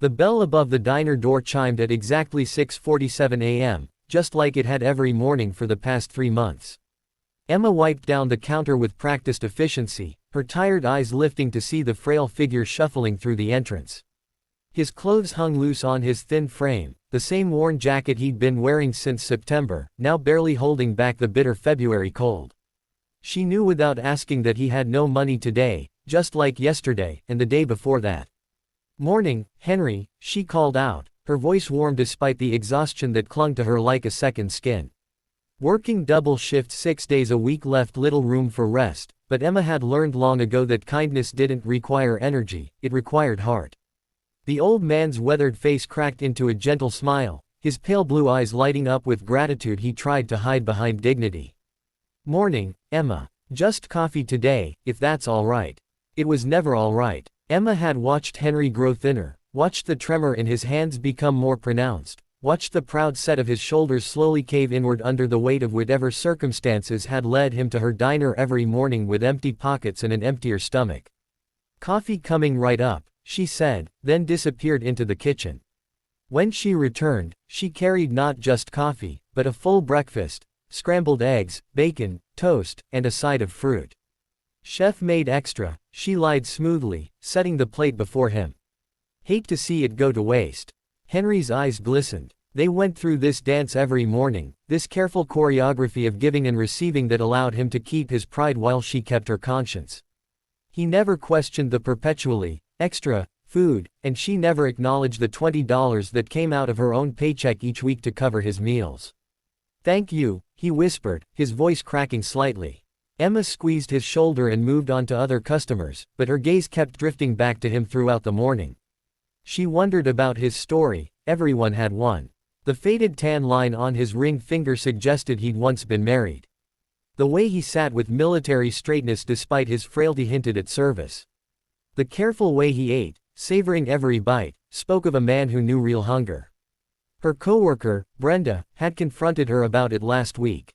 The bell above the diner door chimed at exactly 6:47 a.m., just like it had every morning for the past 3 months. Emma wiped down the counter with practiced efficiency, her tired eyes lifting to see the frail figure shuffling through the entrance. His clothes hung loose on his thin frame, the same worn jacket he'd been wearing since September, now barely holding back the bitter February cold. She knew without asking that he had no money today, just like yesterday, and the day before that. "Morning, Henry," she called out, her voice warm despite the exhaustion that clung to her like a second skin. Working double shifts 6 days a week left little room for rest, but Emma had learned long ago that kindness didn't require energy, it required heart. The old man's weathered face cracked into a gentle smile, his pale blue eyes lighting up with gratitude he tried to hide behind dignity. "Morning, Emma. Just coffee today, if that's all right." It was never all right. Emma had watched Henry grow thinner, watched the tremor in his hands become more pronounced, watched the proud set of his shoulders slowly cave inward under the weight of whatever circumstances had led him to her diner every morning with empty pockets and an emptier stomach. "Coffee coming right up," she said, then disappeared into the kitchen. When she returned, she carried not just coffee, but a full breakfast, scrambled eggs, bacon, toast, and a side of fruit. "Chef made extra," she lied smoothly, setting the plate before him. "Hate to see it go to waste." Henry's eyes glistened. They went through this dance every morning, this careful choreography of giving and receiving that allowed him to keep his pride while she kept her conscience. He never questioned the perpetually extra food, and she never acknowledged the $20 that came out of her own paycheck each week to cover his meals. "Thank you," he whispered, his voice cracking slightly. Emma squeezed his shoulder and moved on to other customers, but her gaze kept drifting back to him throughout the morning. She wondered about his story, everyone had one. The faded tan line on his ring finger suggested he'd once been married. The way he sat with military straightness despite his frailty hinted at service. The careful way he ate, savoring every bite, spoke of a man who knew real hunger. Her coworker, Brenda, had confronted her about it last week.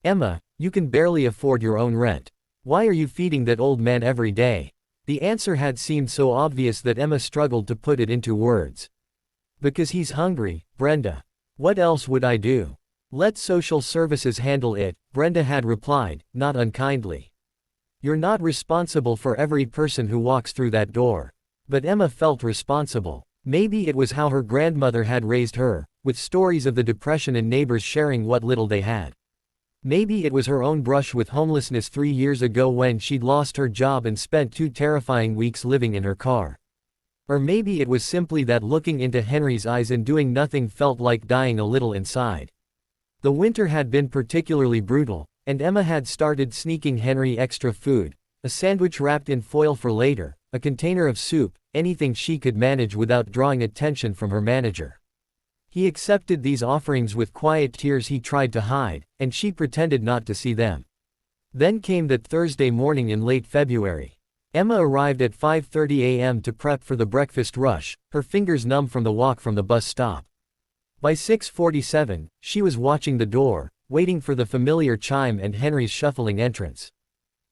"Emma, you can barely afford your own rent. Why are you feeding that old man every day?" The answer had seemed so obvious that Emma struggled to put it into words. "Because he's hungry, Brenda. What else would I do? Let social services handle it," Brenda had replied, not unkindly. "You're not responsible for every person who walks through that door." But Emma felt responsible. Maybe it was how her grandmother had raised her, with stories of the depression and neighbors sharing what little they had. Maybe it was her own brush with homelessness 3 years ago when she'd lost her job and spent 2 terrifying weeks living in her car. Or maybe it was simply that looking into Henry's eyes and doing nothing felt like dying a little inside. The winter had been particularly brutal, and Emma had started sneaking Henry extra food, a sandwich wrapped in foil for later, a container of soup, anything she could manage without drawing attention from her manager. He accepted these offerings with quiet tears he tried to hide, and she pretended not to see them. Then came that Thursday morning in late February. Emma arrived at 5:30 a.m. to prep for the breakfast rush, her fingers numb from the walk from the bus stop. By 6:47, she was watching the door, waiting for the familiar chime and Henry's shuffling entrance.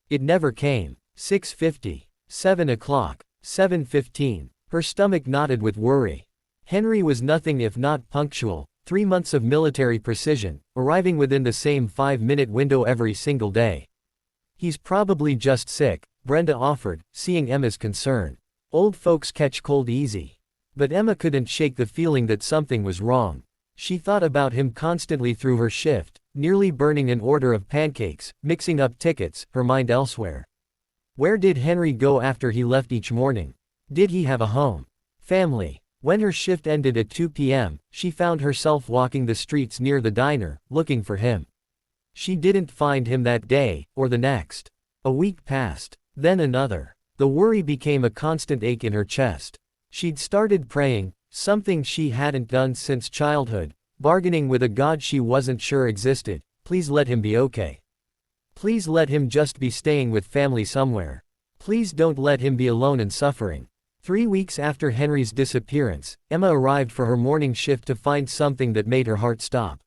It never came. 6:50. 7 o'clock. 7:15. Her stomach knotted with worry. Henry was nothing if not punctual, 3 months of military precision, arriving within the same 5-minute window every single day. "He's probably just sick," Brenda offered, seeing Emma's concern. "Old folks catch cold easy." But Emma couldn't shake the feeling that something was wrong. She thought about him constantly through her shift, nearly burning an order of pancakes, mixing up tickets, her mind elsewhere. Where did Henry go after he left each morning? Did he have a home? Family? When her shift ended at 2 p.m., she found herself walking the streets near the diner, looking for him. She didn't find him that day, or the next. A week passed. Then another. The worry became a constant ache in her chest. She'd started praying, something she hadn't done since childhood, bargaining with a God she wasn't sure existed. Please let him be okay. Please let him just be staying with family somewhere. Please don't let him be alone and suffering. 3 weeks after Henry's disappearance, Emma arrived for her morning shift to find something that made her heart stop.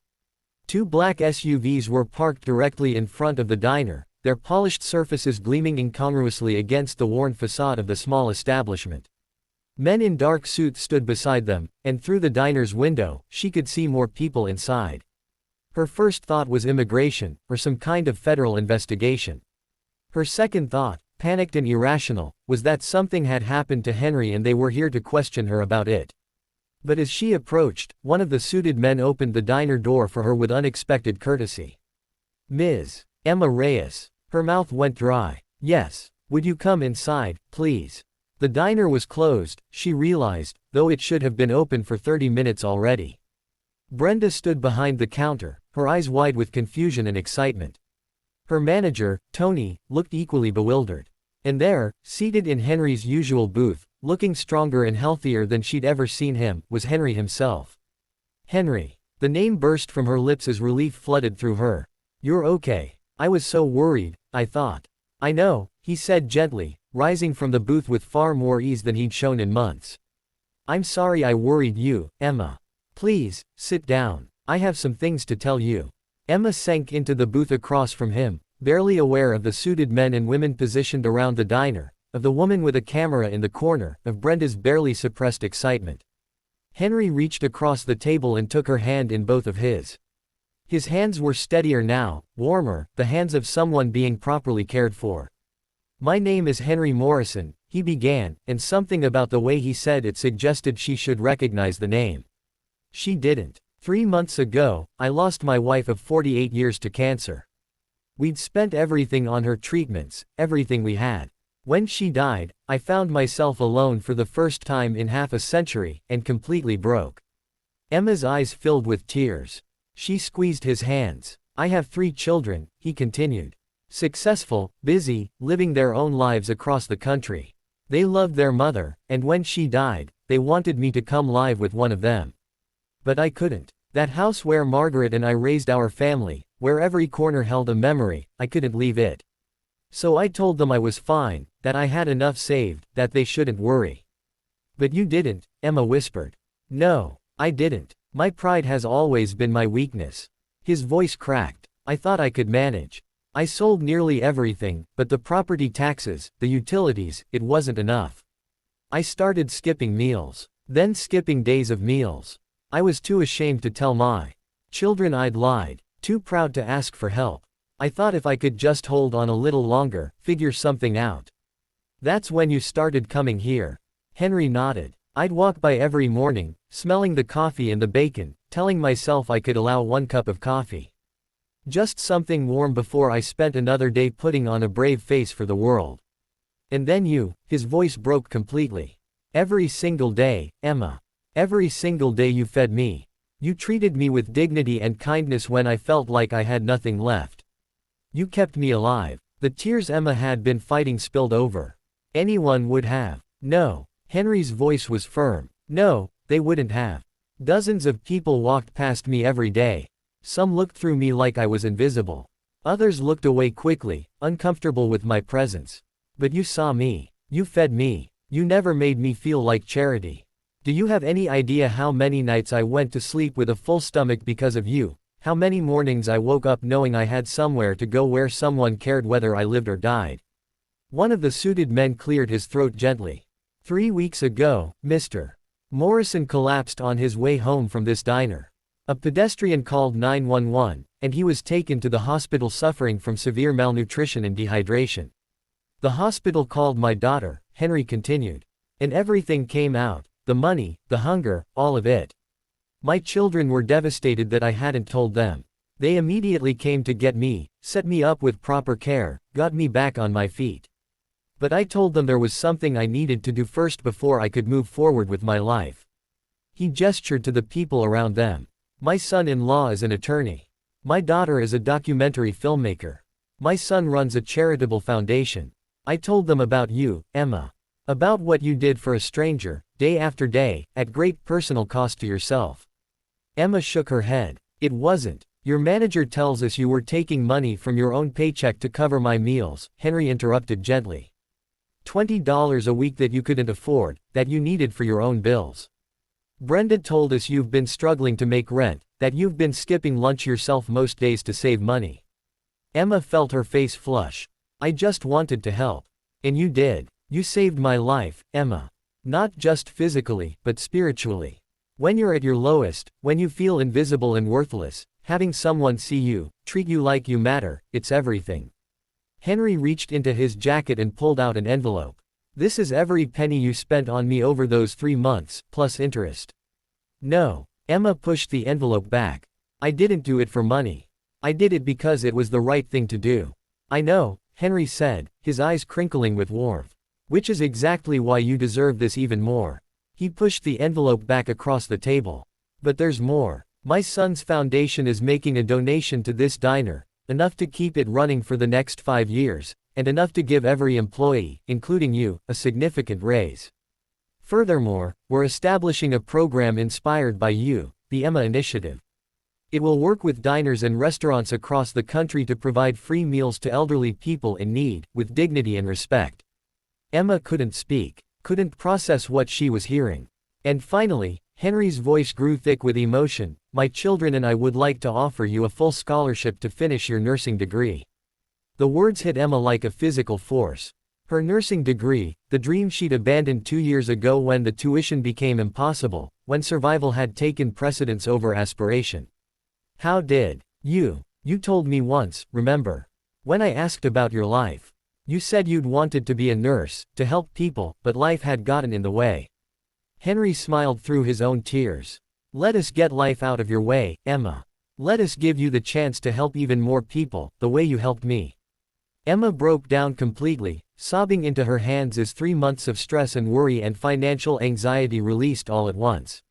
2 black SUVs were parked directly in front of the diner, their polished surfaces gleaming incongruously against the worn facade of the small establishment. Men in dark suits stood beside them, and through the diner's window, she could see more people inside. Her first thought was immigration, or some kind of federal investigation. Her second thought, panicked and irrational, was that something had happened to Henry and they were here to question her about it. But as she approached, one of the suited men opened the diner door for her with unexpected courtesy. "Ms. Emma Reyes." Her mouth went dry. "Yes. Would you come inside, please?" The diner was closed, she realized, though it should have been open for 30 minutes already. Brenda stood behind the counter, her eyes wide with confusion and excitement. Her manager, Tony, looked equally bewildered. And there, seated in Henry's usual booth, looking stronger and healthier than she'd ever seen him, was Henry himself. "Henry." The name burst from her lips as relief flooded through her. "You're okay. I was so worried, I thought." "I know," he said gently, rising from the booth with far more ease than he'd shown in months. "I'm sorry I worried you, Emma. Please, sit down. I have some things to tell you." Emma sank into the booth across from him, barely aware of the suited men and women positioned around the diner, of the woman with a camera in the corner, of Brenda's barely suppressed excitement. Henry reached across the table and took her hand in both of his. His hands were steadier now, warmer, the hands of someone being properly cared for. "My name is Henry Morrison," he began, and something about the way he said it suggested she should recognize the name. She didn't. 3 months ago, I lost my wife of 48 years to cancer. We'd spent everything on her treatments, everything we had. When she died, I found myself alone for the first time in half a century, and completely broke. Emma's eyes filled with tears. She squeezed his hands. "I have 3 children," he continued. "Successful, busy, living their own lives across the country. They loved their mother, and when she died, they wanted me to come live with one of them. But I couldn't. That house where Margaret and I raised our family, where every corner held a memory, I couldn't leave it. So I told them I was fine, that I had enough saved, that they shouldn't worry." "But you didn't," Emma whispered. "No, I didn't. My pride has always been my weakness." His voice cracked. "I thought I could manage. I sold nearly everything, but the property taxes, the utilities, it wasn't enough. I started skipping meals. Then skipping days of meals. I was too ashamed to tell my children I'd lied, too proud to ask for help. I thought if I could just hold on a little longer, figure something out. That's when you started coming here." Henry nodded. "I'd walk by every morning, smelling the coffee and the bacon, telling myself I could allow 1 cup of coffee. Just something warm before I spent another day putting on a brave face for the world. And then you," his voice broke completely. "Every single day, Emma. Every single day you fed me. You treated me with dignity and kindness when I felt like I had nothing left. You kept me alive." The tears Emma had been fighting spilled over. "Anyone would have." "No." Henry's voice was firm. "No, they wouldn't have. Dozens of people walked past me every day. Some looked through me like I was invisible. Others looked away quickly, uncomfortable with my presence. But you saw me. You fed me. You never made me feel like charity. Do you have any idea how many nights I went to sleep with a full stomach because of you? How many mornings I woke up knowing I had somewhere to go where someone cared whether I lived or died?" One of the suited men cleared his throat gently. 3 weeks ago, Mr. Morrison collapsed on his way home from this diner. A pedestrian called 911, and he was taken to the hospital suffering from severe malnutrition and dehydration. The hospital called my daughter," Henry continued. "And everything came out. The money, the hunger, all of it. My children were devastated that I hadn't told them. They immediately came to get me, set me up with proper care, got me back on my feet. But I told them there was something I needed to do first before I could move forward with my life." He gestured to the people around them. "My son-in-law is an attorney. My daughter is a documentary filmmaker. My son runs a charitable foundation. I told them about you, Emma. About what you did for a stranger, day after day, at great personal cost to yourself." Emma shook her head. "It wasn't. Your manager tells us you were taking money from your own paycheck to cover my meals," Henry interrupted gently. $20 a week that you couldn't afford, that you needed for your own bills. Brenda told us you've been struggling to make rent, that you've been skipping lunch yourself most days to save money." Emma felt her face flush. "I just wanted to help. And you did. You saved my life, Emma. Not just physically, but spiritually. When you're at your lowest, when you feel invisible and worthless, having someone see you, treat you like you matter, it's everything. Henry reached into his jacket and pulled out an envelope. This is every penny you spent on me over those 3 months, plus interest. No. Emma pushed the envelope back. I didn't do it for money. I did it because it was the right thing to do. I know, Henry said, his eyes crinkling with warmth. Which is exactly why you deserve this even more. He pushed the envelope back across the table. But there's more. My son's foundation is making a donation to this diner, enough to keep it running for the next 5 years, and enough to give every employee, including you, a significant raise. Furthermore, we're establishing a program inspired by you, the Emma Initiative. It will work with diners and restaurants across the country to provide free meals to elderly people in need, with dignity and respect. Emma couldn't speak, couldn't process what she was hearing. And finally, Henry's voice grew thick with emotion. My children and I would like to offer you a full scholarship to finish your nursing degree. The words hit Emma like a physical force. Her nursing degree, the dream she'd abandoned 2 years ago when the tuition became impossible, when survival had taken precedence over aspiration. How did you told me once, remember? When I asked about your life. You said you'd wanted to be a nurse, to help people, but life had gotten in the way. Henry smiled through his own tears. Let us get life out of your way, Emma. Let us give you the chance to help even more people, the way you helped me. Emma broke down completely, sobbing into her hands as 3 months of stress and worry and financial anxiety released all at once.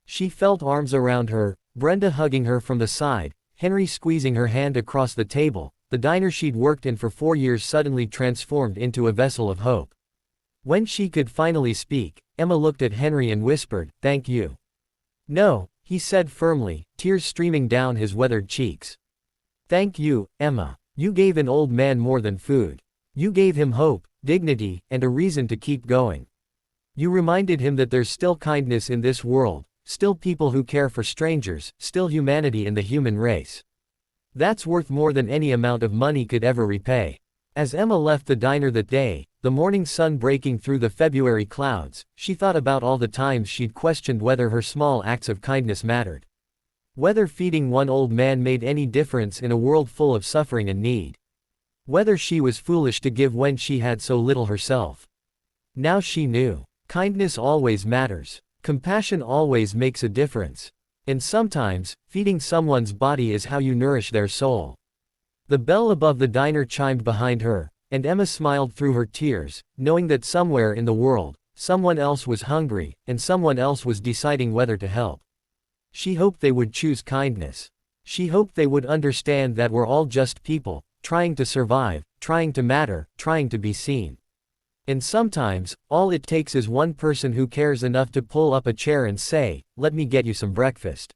She felt arms around her, Brenda hugging her from the side, Henry squeezing her hand across the table. The diner she'd worked in for 4 years suddenly transformed into a vessel of hope. When she could finally speak, Emma looked at Henry and whispered, "Thank you." "No," he said firmly, tears streaming down his weathered cheeks. "Thank you, Emma. You gave an old man more than food. You gave him hope, dignity, and a reason to keep going. You reminded him that there's still kindness in this world, still people who care for strangers, still humanity in the human race. That's worth more than any amount of money could ever repay." As Emma left the diner that day, the morning sun breaking through the February clouds, she thought about all the times she'd questioned whether her small acts of kindness mattered. Whether feeding one old man made any difference in a world full of suffering and need. Whether she was foolish to give when she had so little herself. Now she knew. Kindness always matters. Compassion always makes a difference. And sometimes, feeding someone's body is how you nourish their soul. The bell above the diner chimed behind her, and Emma smiled through her tears, knowing that somewhere in the world, someone else was hungry, and someone else was deciding whether to help. She hoped they would choose kindness. She hoped they would understand that we're all just people, trying to survive, trying to matter, trying to be seen. And sometimes, all it takes is one person who cares enough to pull up a chair and say, "Let me get you some breakfast."